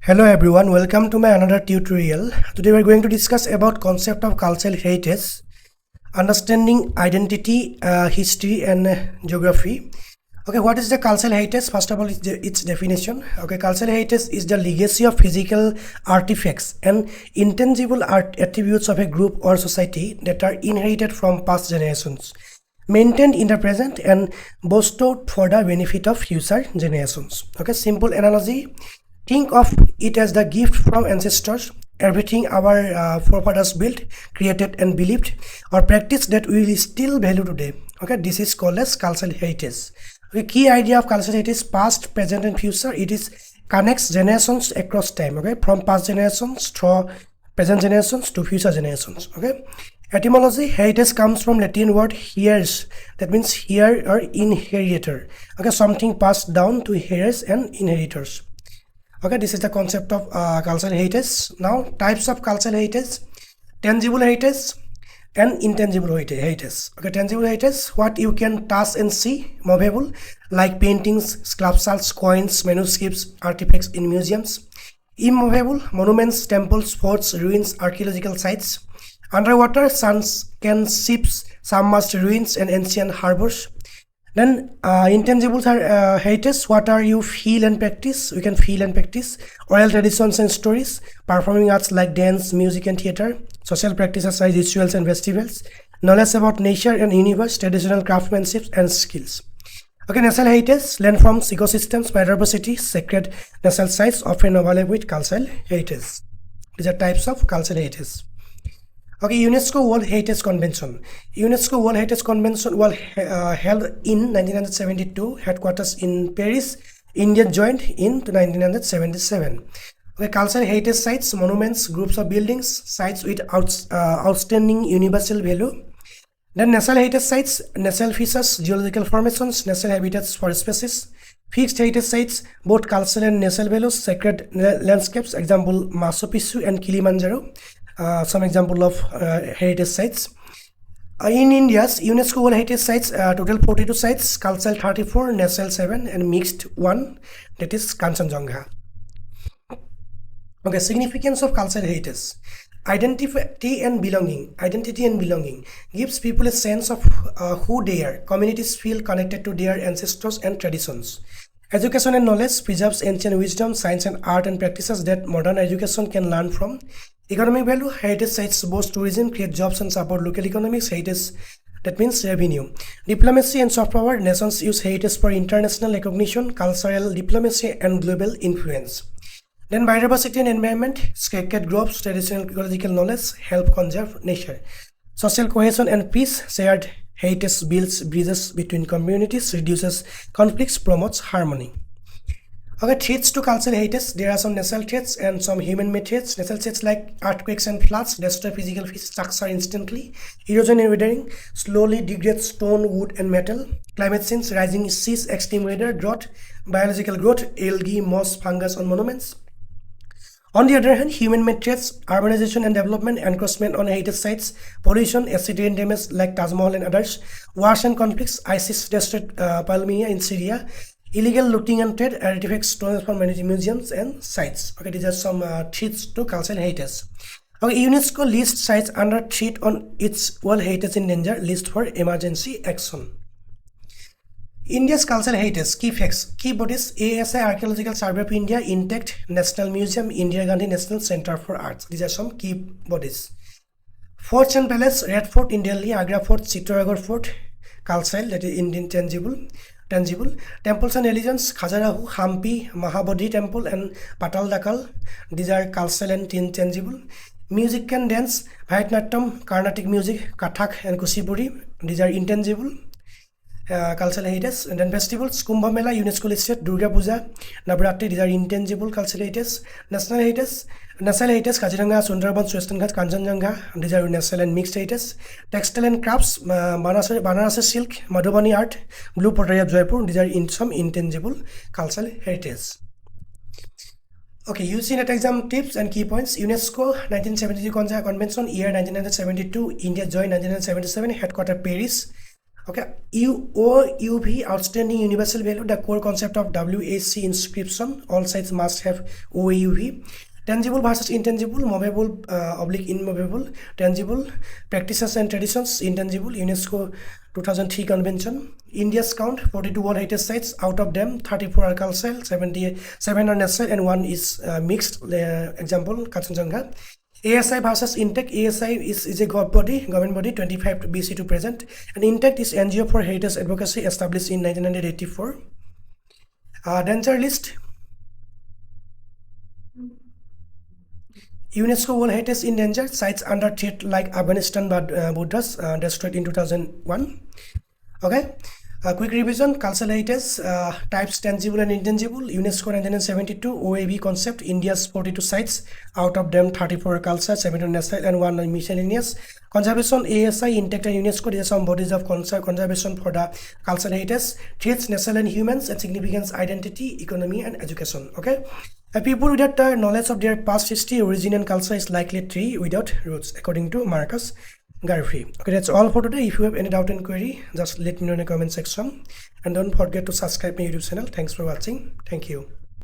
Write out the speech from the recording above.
Hello everyone, welcome to my another tutorial. Today we are going to discuss about concept of cultural heritage, understanding identity, history and geography. Okay, what is the cultural heritage? First of all, its definition. Okay, cultural heritage is the legacy of physical artifacts and intangible attributes of a group or society that are inherited from past generations, maintained in the present and bestowed for the benefit of future generations. Okay, simple analogy. Think of it as the gift from ancestors, everything our forefathers built, created and believed or practiced that we will still value today. Okay, this is called as cultural heritage. Okay, key idea of cultural heritage: past, present and future. It is connects generations across time. Okay, from past generations through present generations to future generations. Okay, etymology: heritage comes from Latin word heirs, that means heir or inheritor. Okay, something passed down to heirs and inheritors. Okay, this is the concept of cultural heritage. Now, types of cultural heritage: tangible heritage and intangible heritage. Okay, tangible heritage, what you can touch and see, movable, like paintings, sculptures, coins, manuscripts, artifacts in museums. Immovable, monuments, temples, forts, ruins, archaeological sites. Underwater, suns can ships, submerged ruins and ancient harbors. Then intangibles are heritage, what are you feel and practice. We can feel and practice oral traditions and stories, performing arts like dance, music and theater, social practices like rituals and festivals, knowledge about nature and universe, traditional craftsmanship and skills. Okay, natural heritage, landforms, ecosystems, biodiversity, sacred natural sites often overlap with cultural heritage. These are types of cultural heritage. Okay, UNESCO World Heritage Convention. UNESCO World Heritage Convention was held in 1972, headquarters in Paris. India joined in 1977. Okay, cultural heritage sites, monuments, groups of buildings, sites with outstanding universal value. Then natural heritage sites, natural features, geological formations, natural habitats for species. Fixed heritage sites, both cultural and natural values, sacred landscapes, example Machu Picchu and Kilimanjaro. Some example of heritage sites. In India's UNESCO World Heritage Sites, total 42 sites, cultural 34, natural 7 and mixed 1, that is Kanchenjunga. Okay, significance of cultural heritage. Identity and belonging gives people a sense of who they are. Communities feel connected to their ancestors and traditions. Education and knowledge preserves ancient wisdom, science and art and practices that modern education can learn from. Economic value, heritage sites boost tourism, create jobs and support local economics. Heritage, that means revenue. Diplomacy and soft power, nations use heritage for international recognition, cultural diplomacy and global influence. Then biodiversity and environment, sacred groves, traditional ecological knowledge help conserve nature. Social cohesion and peace, shared heritage builds bridges between communities, reduces conflicts, promotes harmony. Okay, threats to cultural heritage. There are some natural threats and some human-made threats. Natural threats like earthquakes and floods destroy physical structure instantly. Erosion and weathering slowly degrades stone, wood and metal. Climate change, rising seas, extreme weather, drought, biological growth, algae, moss, fungus on monuments. On the other hand, human-made threats, urbanization and development, encroachment on heritage sites, pollution, acid rain damage like Taj Mahal and others, wars and conflicts, ISIS destroyed Palmyra in Syria, illegal looting and trade, artifacts stolen from many museums and sites. Okay, these are some threats to cultural heritage. Okay, UNESCO lists sites under threat on its World Heritage in Danger list for emergency action. India's cultural heritage, key facts, key bodies: ASI Archaeological Survey of India, intact, National Museum, Indira Gandhi National Center for Arts. These are some key bodies. Forts and Palace, Red Fort in Delhi, Agra Fort, Chittagong Fort, cultural, that is Indian tangible. Temples and religions, Khajuraho, Hampi, Mahabodhi Temple and Patal Dakal. These are cultural and intangible. Music and dance, Bharatanatyam, Carnatic music, Kathak and Kuchipudi. These are intangible. Cultural heritage. And then festivals, Kumbh Mela, UNESCO listed, Durga Puja, Navratri, these are intangible cultural heritage. National heritage, Kaziranga, Sundarbans, Western Ghats, Kanchenjunga, these are national and mixed heritage. Textile and crafts, Banarasi silk, Madhubani art, Blue Pottery of Jaipur, these are some intangible cultural heritage. Okay, UGC NET exam tips and key points. UNESCO 1972 Convention, year 1972, India joined 1977, headquarters Paris. Okay, OUV, outstanding universal value, the core concept of WAC inscription. All sites must have OUV. Tangible versus intangible, movable oblique immovable, tangible, practices and traditions, intangible, UNESCO 2003 convention. India's count 42 World Heritage sites, out of them 34 are cultural, 77 are natural, and 1 is mixed. Example, Kanchenjunga. ASI versus INTEC. ASI is a government body 25 BC to present, and INTEC is NGO for heritage advocacy established in 1984. Danger list. UNESCO World Heritage Endangered sites under threat like Afghanistan Buddhas destroyed in 2001. Okay. Quick revision: cultural heritage types tangible and intangible. UNESCO 1972 OAV concept. India's 42 sites, out of them 34 culture, 7 national, and 1 miscellaneous. Conservation: ASI, INTEC, and UNESCO. These are some bodies of conservation for the cultural heritage. Threats: natural and humans, and significance: identity, economy, and education. Okay. People without knowledge of their past history, origin, and culture is likely a tree without roots, according to Marcus Garvey. Okay, that's all for today. If you have any doubt and query, just let me know in the comment section. And don't forget to subscribe my YouTube channel. Thanks for watching. Thank you.